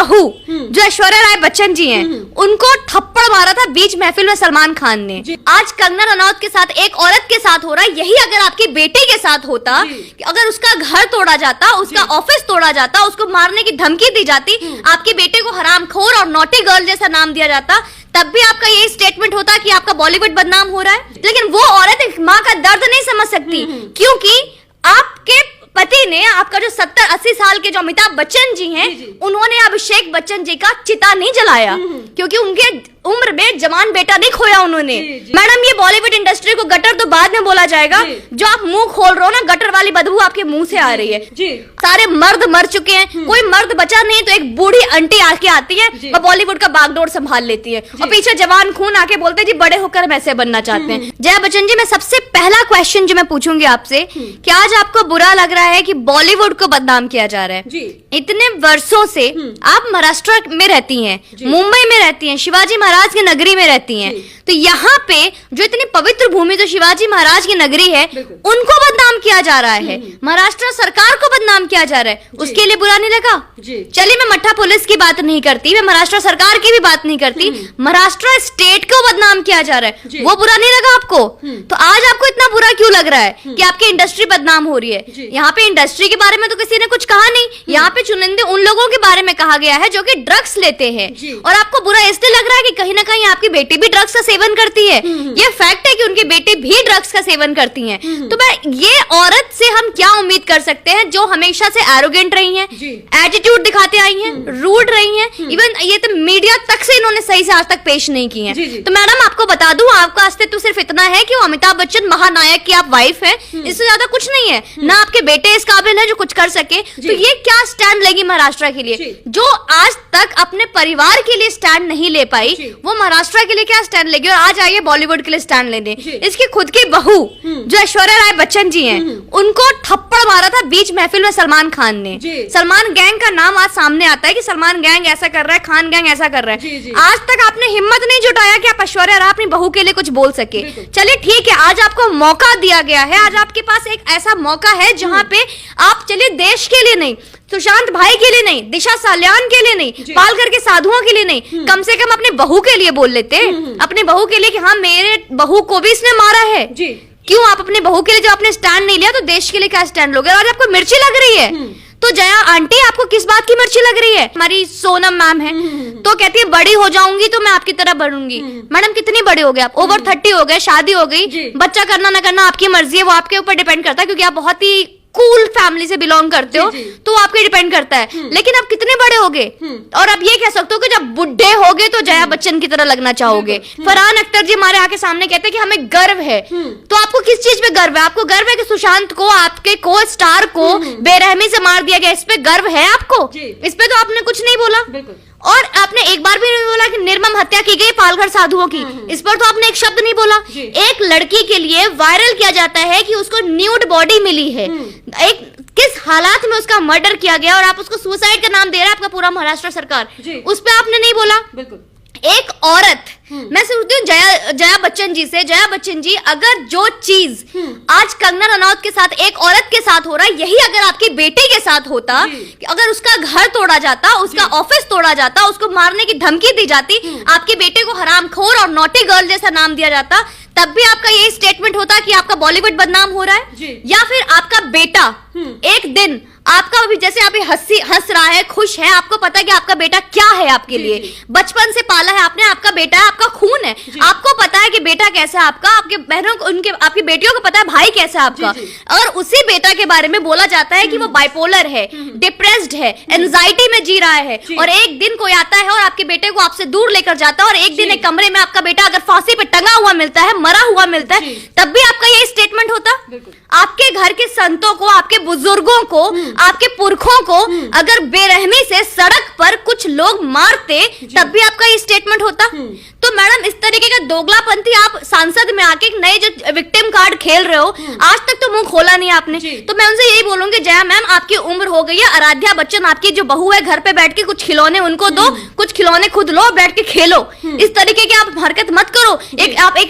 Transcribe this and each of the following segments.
बहू जो ऐश्वर्या राय बच्चन जी हैं, उनको थप्पड़ मारा था बीच महफिल में सलमान खान ने। आज कंगना रनौत के साथ एक औरत के साथ हो रहा है। यही अगर आपकी बेटी के साथ होता, कि अगर उसका घर तोड़ा जाता, उसका ऑफिस तोड़ा जाता, उसको मारने की धमकी दी जाती, आपके बेटे को हरामखोर और नॉटी गर्ल जैसा नाम दिया जाता, तब भी आपका यही स्टेटमेंट होता कि आपका बॉलीवुड बदनाम हो रहा है। लेकिन वो औरत एक माँ का दर्द नहीं समझ सकती, क्योंकि आपके पति ने, आपका जो 70-80 साल के जो अमिताभ बच्चन जी हैं, उन्होंने अभिषेक बच्चन जी का चिता नहीं जलाया, क्योंकि उनके उम्र में जवान बेटा नहीं खोया उन्होंने। मैडम, ये बॉलीवुड इंडस्ट्री को गटर तो बाद में बोला जाएगा, जो आप मुंह खोल रहे हो ना, गटर वाली बदबू आपके मुंह से आ रही है। सारे मर्द मर चुके हैं, कोई मर्द बचा नहीं, तो एक बूढ़ी आंटी आके आती है और बॉलीवुड का बागडोर संभाल लेती है, और पीछे जवान खून आके बोलते हैं जी बड़े होकर हम ऐसे बनना चाहते हैं। जया बच्चन जी, मैं सबसे पहला क्वेश्चन जो मैं पूछूंगी आपसे, कि आज आपको बुरा लग रहा है कि बॉलीवुड को बदनाम किया जा रहा है? इतने वर्षों से आप महाराष्ट्र में रहती हैं, मुंबई में रहती हैं, शिवाजी महाराज की नगरी में रहती हैं, तो यहाँ पे जो इतनी पवित्र भूमि जो शिवाजी महाराज की नगरी है, उनको बदनाम किया जा रहा है, महाराष्ट्र सरकार को बदनाम किया जा रहा है, उसके लिए बुरा नहीं लगा? चलिए, मैं मठ्ठा पुलिस की बात नहीं करती, मैं महाराष्ट्र सरकार की भी बात नहीं करती, महाराष्ट्र स्टेट को बदनाम किया जा रहा है, वो बुरा नहीं लगा आपको? तो आज आपको इतना बुरा क्यों लग रहा है कि आपकी इंडस्ट्री बदनाम हो रही है? यहाँ पे इंडस्ट्री के बारे में तो किसी ने कुछ कहा नहीं, यहाँ पे चुनिंदे उन लोगों के बारे में कहा गया है जो कि ड्रग्स लेते हैं, और आपको बुरा इसलिए लग रहा है कि कहीं ना कहीं आपकी बेटी भी ड्रग्स का सेवन करती है। ये फैक्ट है कि उनकी बेटी भी ड्रग्स का सेवन करती हैं। तो मैं ये औरत से हम क्या उम्मीद कर सकते हैं, जो हमेशा से एरोगेंट रही हैं, एटीट्यूड दिखाते आई हैं, रूड रही हैं, इवन ये तो मीडिया तक से इन्होंने सही से आज तक पेश नहीं की है। तो मैडम, आपको बता दूं, आपका अस्तित्व सिर्फ इतना है कि वो अमिताभ बच्चन महानायक की आप वाइफ है, इससे ज्यादा कुछ नहीं है ना। आपके बेटे इस काबिल है जो कुछ कर सके। तो ये क्या स्टैंड लेगी महाराष्ट्र के लिए, जो आज तक अपने परिवार के लिए स्टैंड नहीं ले पाई, वो महाराष्ट्र के लिए क्या स्टैंड लेगी? और आज आइए बॉलीवुड के लिए स्टैंड लेने। इसकी खुद की बहू जो ऐश्वर्या राय बच्चन जी हैं, उनको थप्पड़ मारा था बीच महफिल में सलमान खान ने। सलमान गैंग का नाम आज सामने आता है कि सलमान गैंग ऐसा कर रहा है, खान गैंग ऐसा कर रहा है। आज तक आपने हिम्मत नहीं जुटाया कि आप ऐश्वर्या राय अपनी बहू के लिए कुछ बोल सके। चलिए ठीक है, आज आपको मौका दिया गया है, आज आपके पास एक ऐसा मौका है जहां पे आप, चलिए देश के लिए नहीं, सुशांत भाई के लिए नहीं, दिशा साल्यान के लिए नहीं, पालघर के साधुओं के लिए नहीं, कम से कम अपने बहू के लिए बोल लेते, अपने बहू के लिए कि हाँ मेरे बहू को भी इसने मारा है। क्यों आप अपने बहू के लिए जो आपने स्टैंड नहीं लिया, तो देश के लिए क्या स्टैंड लोगे? आज आपको मिर्ची लग रही है, तो जया आंटी आपको किस बात की मिर्ची लग रही है? हमारी सोनम मैम है, तो कहती है बड़ी हो जाऊंगी तो मैं आपकी तरह बढ़ूंगी। मैडम, कितनी बड़े हो गए आप? ओवर 30 हो गए, शादी हो गई, बच्चा करना ना करना आपकी मर्जी है, वो आपके ऊपर डिपेंड करता है, क्योंकि आप बहुत ही कूल फैमिली से बिलोंग करते हो, तो आपके डिपेंड करता है। लेकिन अब कितने बड़े होगे, और अब ये कह सकते हो कि जब बुढ़े होगे तो जया बच्चन की तरह लगना चाहोगे। फरहान अख्तर जी हमारे आके सामने कहते हैं कि हमें गर्व है, तो आपको किस चीज पे गर्व है? आपको गर्व है कि सुशांत को, आपके को स्टार को बेरहमी से मार दिया गया, इस पे गर्व है आपको? इस पे तो आपने कुछ नहीं बोला, और आपने एक बार भी नहीं बोला कि निर्मम हत्या की गई पालघर साधुओं की, इस पर तो आपने एक शब्द नहीं बोला। एक लड़की के लिए वायरल किया जाता है कि उसको न्यूड बॉडी मिली है, एक किस हालात में उसका मर्डर किया गया, और आप उसको सुसाइड का नाम दे रहे हैं आपका पूरा महाराष्ट्र सरकार, उस पर आपने नहीं बोला। एक औरत, मैं सोचती हूँ जया बच्चन जी से, जया बच्चन जी, अगर जो चीज आज कंगना रनौत के साथ एक औरत के साथ हो रहा है, यही अगर आपकी बेटी के साथ होता, कि अगर उसका घर तोड़ा जाता, उसका ऑफिस तोड़ा जाता, उसको मारने की धमकी दी जाती, आपके बेटे को हरामखोर और नॉटी गर्ल जैसा नाम दिया जाता, तब भी आपका यही स्टेटमेंट होता कि आपका बॉलीवुड बदनाम हो रहा है। या फिर आपका बेटा एक दिन आपका भी, जैसे आप हंस रहा है, खुश है, आपको पता है कि आपका बेटा क्या है आपके लिए, बचपन से पाला है आपने, आपका बेटा है, आपका खून है, आपको पता है कि बेटा कैसा है आपका, आपके बहनों को, उनके आपकी बेटियों को पता है भाई कैसा है आपका, और उसी बेटा के बारे में बोला जाता है कि वो बाइपोलर है, डिप्रेस्ड है, एंजाइटी में जी रहा है, और एक दिन कोई आता है और आपके बेटे को आपसे दूर लेकर जाता है, और एक दिन एक कमरे में आपका बेटा अगर फांसी पे टंगा हुआ मिलता है, मरा हुआ मिलता है, तब भी आपका यही स्टेटमेंट होता? आपके घर के संतों को, आपके बुजुर्गों को, आपके पुरखों को अगर बेरहमी से सड़क पर कुछ लोग मारते, तब भी आपका ये स्टेटमेंट होता? तो मैडम, इस तरीके का दोगलापंथी आप सांसद में आके नए जो विक्टिम कार्ड खेल रहे हो, आज तक तो मुंह खोला नहीं आपने। तो मैं उनसे यही बोलूंगी, जया मैम, आपकी उम्र हो गई है, आराध्या बच्चन आपकी जो बहू है, घर पे बैठ के कुछ खिलौने उनको दो, कुछ खिलौने खुद लो, बैठ के खेलो। इस तरीके की आप हरकत मत करो।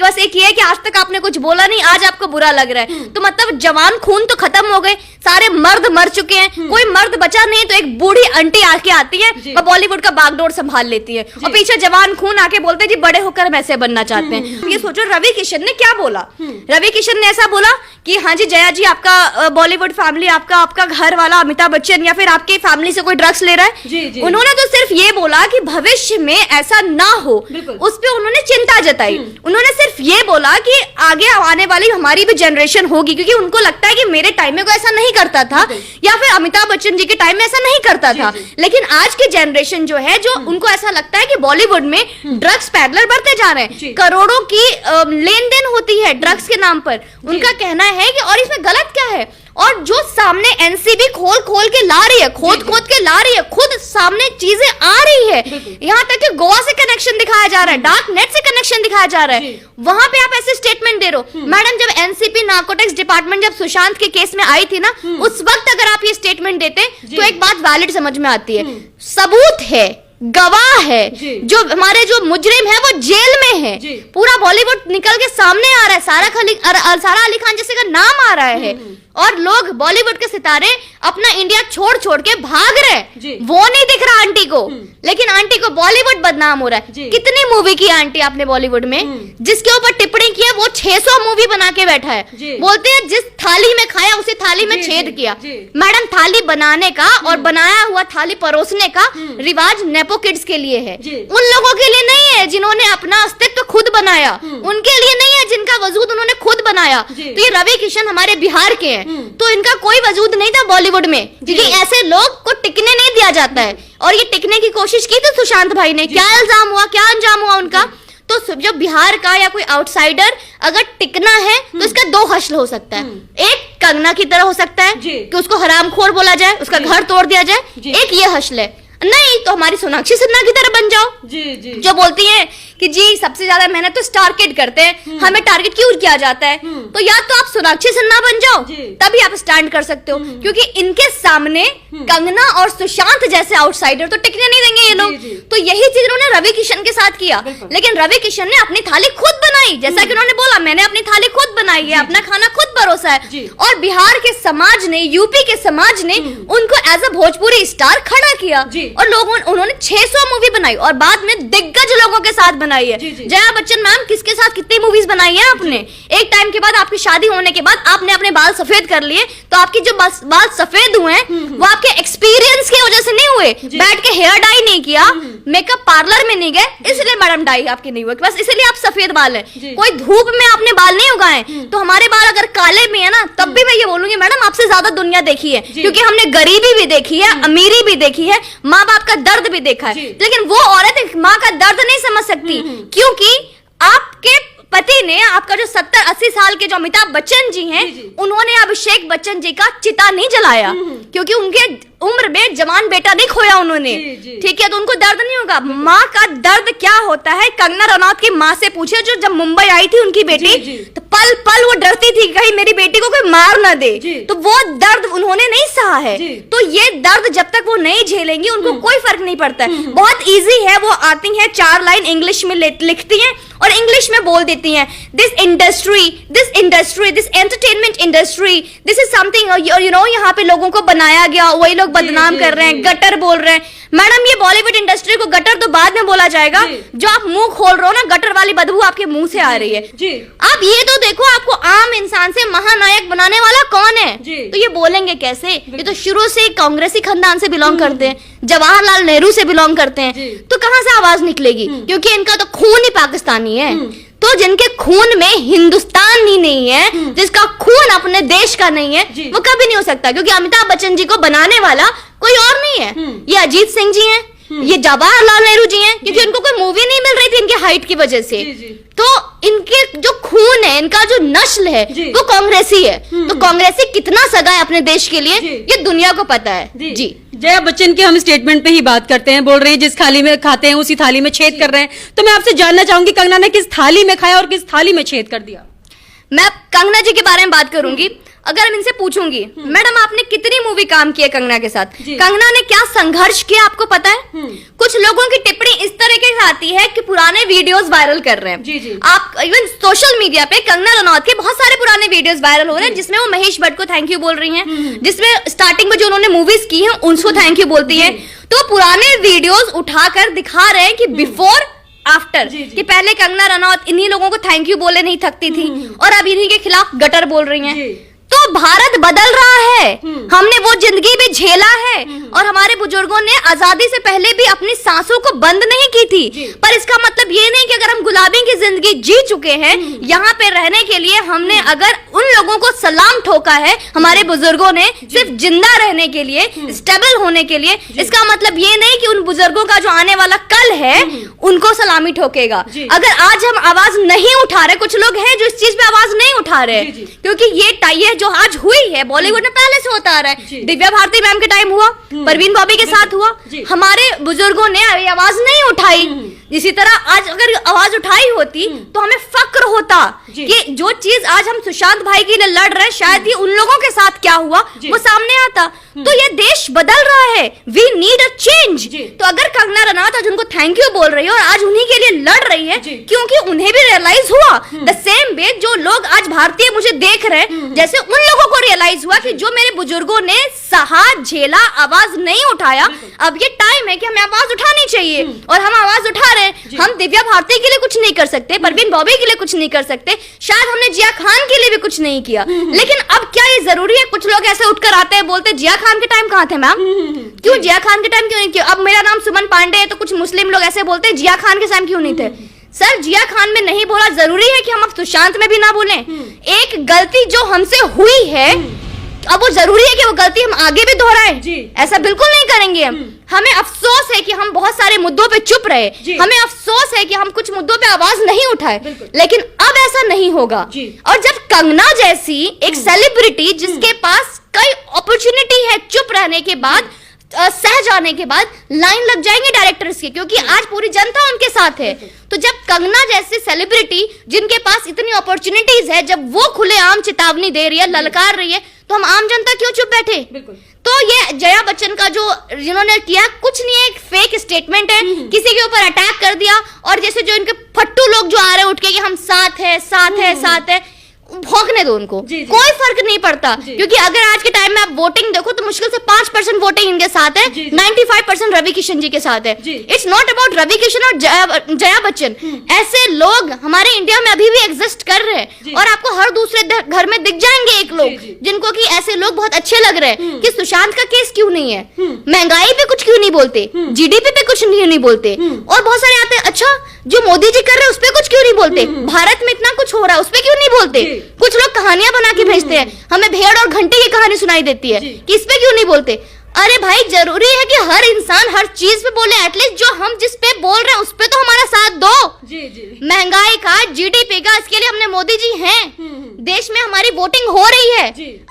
बस एक ये है कि आज तक आपने कुछ बोला नहीं, आज आपको बुरा लग रहा है, तो मतलब जवान खून तो खत्म हो गए, सारे मर्द मर चुके हैं, कोई मर्द बचा नहीं, तो एक बूढ़ी आंटी आके आती है और बॉलीवुड बॉलीवुड का बागडोर संभाल लेती है और पीछे जवान खून आके बोलते हैं जी बड़े होकर हम ऐसे बनना चाहते हैं। ये सोचो रवि किशन ने क्या बोला। रवि किशन ने ऐसा बोला कि हाँ जी जया जी आपका बॉलीवुड फैमिली, आपका घर वाला अमिताभ बच्चन या फिर आपकी फैमिली से कोई ड्रग्स ले रहा है। उन्होंने तो सिर्फ ये बोला कि भविष्य में ऐसा ना हो, उस पर उन्होंने चिंता जताई। उन्होंने सिर्फ ये बोला कि आगे आने वाली हमारी भी जनरेशन होगी, क्योंकि उनको लगता है कि मेरे टाइम में कोई ऐसा नहीं करता था या फिर अमिताभ बच्चन जी के टाइम में ऐसा नहीं करता था। लेकिन आज की जनरेशन जो है, जो उनको ऐसा लगता है कि बॉलीवुड में ड्रग्स पैडलर बढ़ते जा रहे हैं, करोड़ों की लेन देन होती है ड्रग्स के नाम पर। उनका कहना है कि और इसमें गलत क्या है। और जो सामने एनसीबी खोल के ला रही है, खोद के ला रही है, खुद सामने चीजें आ रही है। यहाँ तक कि गोवा से कनेक्शन दिखाया जा रहा है, डार्क नेट से कनेक्शन दिखाया जा रहा है, वहां पे आप ऐसे स्टेटमेंट दे रहे हो। मैडम जब एनसीपी नार्कोटिक्स डिपार्टमेंट जब सुशांत के केस में आई थी ना, उस वक्त अगर आप ये स्टेटमेंट देते तो एक बात वैलिड समझ में आती है। सबूत है, गवाह है, जो हमारे जो मुजरिम है वो जेल में है, पूरा बॉलीवुड निकल के सामने आ रहा है, सारा अली खान जैसे का नाम आ रहा है और लोग बॉलीवुड के सितारे अपना इंडिया छोड़ के भाग रहे हैं। वो नहीं दिख रहा आंटी को, लेकिन आंटी को बॉलीवुड बदनाम हो रहा है। कितनी मूवी की आंटी आपने बॉलीवुड में, जिसके ऊपर टिप्पणी की है वो 600 मूवी बना के बैठा है। बोलते हैं जिस थाली में खाया उसी थाली में छेद किया। मैडम थाली बनाने का और बनाया हुआ थाली परोसने का रिवाज नेपो किड्स के लिए है, उन लोगों के लिए नहीं है जिन्होंने अपना अस्तित्व खुद बनाया, उनके लिए नहीं है जिनका वजूद उन्होंने खुद बनाया। तो ये रवि किशन हमारे बिहार के हैं, तो इनका कोई वजूद नहीं था बॉलीवुड में, क्योंकि ऐसे लोग को टिकने नहीं दिया जाता है। और ये टिकने की कोशिश की थी सुशांत भाई ने, क्या इल्जाम हुआ, क्या अंजाम हुआ उनका। तो जब बिहार का या कोई आउटसाइडर अगर टिकना है तो इसका दो हश्र हो सकता है। एक कंगना की तरह हो सकता है कि उसको हरामखोर बोला जाए, उसका घर तोड़ दिया जाए, एक ये हश्र है। नहीं तो हमारी सोनाक्षी सिन्हा की तरह बन जाओ, जो बोलती है कि जी सबसे ज्यादा मेहनत तो स्टार किड करते हैं, हमें टारगेट क्यों किया जाता है। तो या तो आप सोनाक्षी सिन्हा बन जाओ, तभी आप स्टैंड कर सकते हो, क्योंकि इनके सामने कंगना और सुशांत जैसे आउटसाइडर तो टिकने नहीं देंगे ये लोग। तो यही चीज उन्होंने रवि किशन के साथ किया, लेकिन रवि किशन ने अपनी थाली खुद बनाई, जैसा कि उन्होंने बोला मैंने अपनी थाली खुद बनाई है, अपना खाना खुद परोसा है। और बिहार के समाज ने, यूपी के समाज ने उनको एज अ भोजपुरी स्टार खड़ा किया और लोगों उन्होंने 600 मूवी बनाई और बाद में दिग्गज लोगों के साथ बनाई है। जया बच्चन मैम किसके साथ कितनी मूवीज बनाई है आपने। एक टाइम के बाद आपकी शादी होने के बाद आपने अपने बाल सफेद कर लिए, तो आपके जो बाल सफेद हुए हैं वो आपके एक्सपीरियंस की वजह से नहीं हुए, बैठ के हेयर डाई नहीं किया, मेकअप पार्लर में नहीं गए, इसलिए मैडम डाई आपकी नहीं हुई, बस इसलिए आप सफेद बाल है। कोई धूप में आपने बाल नहीं उगाए। तो हमारे बाल अगर काले में है ना, तब भी मैं ये बोलूंगी मैडम आपसे ज्यादा दुनिया देखी है, क्योंकि हमने गरीबी भी देखी है, अमीरी भी देखी है, माँ बाप का दर्द भी देखा है। लेकिन वो औरत माँ का दर्द नहीं समझ सकती, क्योंकि आपके पति ने, आपका जो 70-80 साल के जो अमिताभ बच्चन जी हैं, उन्होंने अभिषेक बच्चन जी का चिता नहीं जलाया, क्योंकि उनके उम्र में जवान बेटा नहीं खोया उन्होंने। ठीक है, तो उनको दर्द नहीं होगा। माँ का दर्द क्या होता है, कंगना रनौत की माँ से पूछे, जो जब मुंबई आई थी उनकी बेटी, तो पल पल वो डरती थी कहीं मेरी बेटी को कोई मार ना दे, तो वो दर्द उन्होंने नहीं सहा है। तो ये दर्द जब तक वो नहीं झेलेंगी उनको कोई फर्क नहीं पड़ता है। बहुत ईजी है, वो आती है 4 लाइन इंग्लिश में लिखती है और इंग्लिश में बोल देती हैं, this industry, this entertainment industry, this is something you know, यहाँ पे लोगों को बनाया गया, वही लोग बदनाम कर रहे हैं, गटर बोल रहे हैं। मैडम ये बॉलीवुड इंडस्ट्री को गटर तो बाद में बोला जाएगा, जो आप मुंह खोल रहे हो ना, गटर वाली बदबू आपके मुंह से आ रही है। आप ये तो देखो, आपको आम इंसान से महानायक बनाने वाला कौन है, तो ये बोलेंगे कैसे। ये तो शुरू से कांग्रेसी खानदान से बिलोंग करते हैं, जवाहरलाल नेहरू से बिलोंग करते हैं, तो कहां से आवाज निकलेगी, क्योंकि इनका तो खून ही पाकिस्तानी है। तो जिनके खून में हिंदुस्तान ही नहीं है, जिसका खून अपने देश का नहीं है, वो कभी नहीं हो सकता, क्योंकि अमिताभ बच्चन जी को बनाने वाला कोई और नहीं है। ये अजीत सिंह जी हैं, ये जवाहरलाल नेहरू जी हैं, क्योंकि उनको कोई मूवी नहीं मिल रही थी इनके हाइट की वजह से। तो इनके जो खून है, इनका जो नस्ल है, वो कांग्रेसी है। तो कांग्रेसी कितना सगा है अपने देश के लिए, ये दुनिया को पता है। जी जया बच्चन के हम स्टेटमेंट पे ही बात करते हैं, बोल रहे हैं जिस थाली में खाते हैं उसी थाली में छेद कर रहे हैं। तो मैं आपसे जानना चाहूंगी, कंगना ने किस थाली में खाया और किस थाली में छेद कर दिया। मैं कंगना जी के बारे में बात करूंगी। अगर मैं इनसे पूछूंगी, मैडम आपने कितनी मूवी काम की है कंगना के साथ, कंगना ने क्या संघर्ष किया आपको पता है। कुछ लोगों की टिप्पणी इस तरीके से आती है कि पुराने वीडियोस वायरल कर रहे हैं। आप इवन सोशल मीडिया पे कंगना रनौत के बहुत सारे पुराने वीडियोस वायरल हो रहे हैं, जिसमें वो महेश भट्ट को थैंक यू बोल रही हैं, जिसमें स्टार्टिंग में जो उन्होंने मूवीज की हैं उनको थैंक यू बोलती है। तो पुराने वीडियोस उठाकर दिखा रहे हैं कि बिफोर आफ्टर, कि पहले कंगना रनौत इन्हीं लोगों को थैंक यू बोले नहीं थकती थी और अब इन्हीं के खिलाफ गटर बोल रही हैं। तो भारत बदल रहा है, हमने वो जिंदगी भी झेला है और हमारे बुजुर्गों ने आजादी से पहले भी अपनी सांसों को बंद नहीं की थी। पर इसका मतलब ये नहीं कि अगर हम गुलामी की जिंदगी जी चुके हैं, यहाँ पे रहने के लिए हमने अगर उन लोगों को सलाम ठोका है हमारे बुजुर्गों ने सिर्फ जिंदा रहने के लिए, स्टेबल होने के लिए, इसका मतलब ये नहीं कि उन बुजुर्गों का जो आने वाला कल है उनको सलामी ठोकेगा। अगर आज हम आवाज नहीं उठा रहे, कुछ लोग हैं जो इस चीज पे आवाज नहीं उठा रहे, क्योंकि ये जो आज हुई है बॉलीवुड में पहले से होता आ रहा है। दिव्या भारती मैम के टाइम हुआ, परवीन बॉबी के साथ हुआ, हमारे बुजुर्गों ने आवाज नहीं उठाई। इसी तरह आज अगर आवाज उठाई होती तो हमें फक्र होता कि जो चीज आज हम सुशांत भाई के लिए लड़ रहे हैं, शायद ही उन लोगों के साथ क्या हुआ वो सामने आता। तो ये देश बदल रहा है, वी नीड अ चेंज। तो अगर कंगना रनौत आज उनको थैंक यू बोल रही है और आज उन्हीं के लिए लड़ रही है, क्योंकि उन्हें भी रियलाइज हुआ द सेम वे जो लोग आज भारतीय मुझे देख रहे हैं, जैसे उन लोगों को रियलाइज हुआ कि जो मेरे बुजुर्गों ने सहा, झेला, आवाज नहीं उठाया, अब ये टाइम है कि हमें आवाज उठानी चाहिए और हम आवाज उठा रहे हैं। हम दिव्या भारती के लिए कुछ नहीं कर सकते, परवीन बॉबी के लिए कुछ नहीं कर सकते, शायद हमने जिया खान के लिए भी कुछ नहीं किया, लेकिन अब क्या ये जरूरी है? कुछ लोग ऐसे उठकर आते हैं बोलते जिया खान के टाइम कहाँ थे मैम? क्यों जिया खान के टाइम क्यों नहीं किया? अब मेरा नाम सुमन पांडे है तो कुछ मुस्लिम लोग ऐसे बोलते हैं जिया खान के टाइम क्यों नहीं थे? सर जिया खान में नहीं बोला, जरूरी है कि हम अब सुशांत में भी ना बोलें? एक गलती जो हमसे हुई है, अब वो जरूरी है कि वो गलती हम आगे भी दोहराएं? ऐसा बिल्कुल नहीं करेंगे हम। हमें अफसोस है कि हम बहुत सारे मुद्दों पे चुप रहे, हमें अफसोस है कि हम कुछ मुद्दों पे आवाज नहीं उठाए, लेकिन अब ऐसा नहीं होगा। और जब कंगना जैसी एक सेलिब्रिटी जिसके पास कई अपॉर्चुनिटी है चुप रहने के बाद, सह जाने के बाद, लाइन लग जाएंगे डायरेक्टर्स के, क्योंकि आज पूरी जनता उनके साथ है। तो जब कंगना जैसे सेलिब्रिटी जिनके पास इतनी अपॉर्चुनिटीज है, जब वो खुलेआम चेतावनी दे रही है, ललकार रही है, तो हम आम जनता क्यों चुप बैठे? तो ये जया बच्चन का जो जिन्होंने किया कुछ नहीं है, एक फेक स्टेटमेंट है, किसी के ऊपर अटैक कर दिया और जैसे जो इनके फट्टू लोग जो आ रहे हैं उठ के कि हम साथ है, साथ है, साथ है, भौंकने दो उनको, कोई फर्क नहीं पड़ता। क्योंकि अगर आज के टाइम में आप वोटिंग देखो तो मुश्किल से 5% वोटिंग इनके साथ है, 95% रवि किशन जी के साथ है। It's not about Ravi Kishan और जया बच्चन, ऐसे लोग हमारे इंडिया में अभी भी एग्जिस्ट कर रहे हैं और आपको हर दूसरे घर में दिख जाएंगे एक लोग जिनको कि ऐसे लोग बहुत अच्छे लग रहे हैं कि सुशांत का केस क्यों नहीं है, महंगाई पे कुछ क्यों नहीं बोलते, जीडीपी पे कुछ नहीं बोलते, और बहुत सारे आते हैं अच्छा जो मोदी जी कर रहे हैं उस पे कुछ क्यों नहीं बोलते, भारत में इतना कुछ हो रहा है उस पे क्यों नहीं बोलते। कुछ लोग कहानियां बना के भेजते हैं, हमें भेड़ और घंटे की कहानी सुनाई देती है कि इस पे क्यों नहीं बोलते। अरे भाई जरूरी है कि हर इंसान हर चीज पे बोले, एटलीस्ट जो हम जिस पे बोल रहे हैं उस पे तो हमारा साथ दो। महंगाई का, जीडीपी का, इसके लिए हमने मोदी जी हैं, देश में हमारी वोटिंग हो रही है।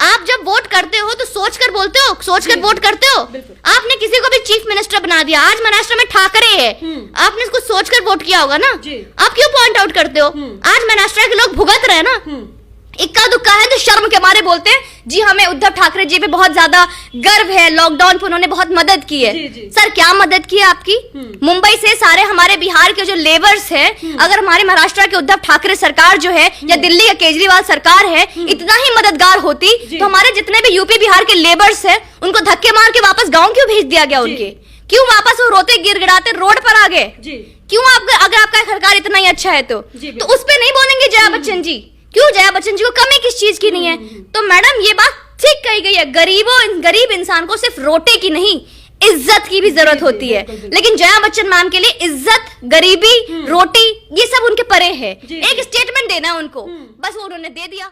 आप जब वोट करते हो तो सोच कर बोलते हो, सोच कर वोट करते हो। आपने किसी को भी चीफ मिनिस्टर बना दिया, आज महाराष्ट्र में ठाकरे है, आपने इसको सोच कर वोट किया होगा ना, आप क्यों पॉइंट आउट करते हो? आज महाराष्ट्र के लोग भुगत रहे ना, इक्का दुक्का है तो शर्म के मारे बोलते हैं जी हमें उद्धव ठाकरे जी पे बहुत ज्यादा गर्व है, लॉकडाउन पे उन्होंने बहुत मदद की है। सर क्या मदद की है आपकी? मुंबई से सारे हमारे बिहार के जो लेबर्स है, अगर हमारे महाराष्ट्र के उद्धव ठाकरे सरकार जो है या दिल्ली का केजरीवाल सरकार है इतना ही मददगार होती तो हमारे जितने भी यूपी बिहार के लेबर्स है उनको धक्के मार के वापस गाँव क्यों भेज दिया गया? उनके क्यों वापस वो रोते गिड़गिड़ाते रोड पर आ गए? क्यों? अगर आपका सरकार इतना ही अच्छा है तो उस पर नहीं बोलेंगे जया बच्चन जी? क्यों जया बच्चन जी को कमी किस चीज की नहीं है? तो मैडम ये बात ठीक कही गई है, गरीब इंसान को सिर्फ रोटी की नहीं इज्जत की भी जरूरत होती है, लेकिन जया बच्चन मैम के लिए इज्जत, गरीबी, रोटी ये सब उनके परे है। एक स्टेटमेंट देना है उनको, बस वो उन्होंने दे दिया।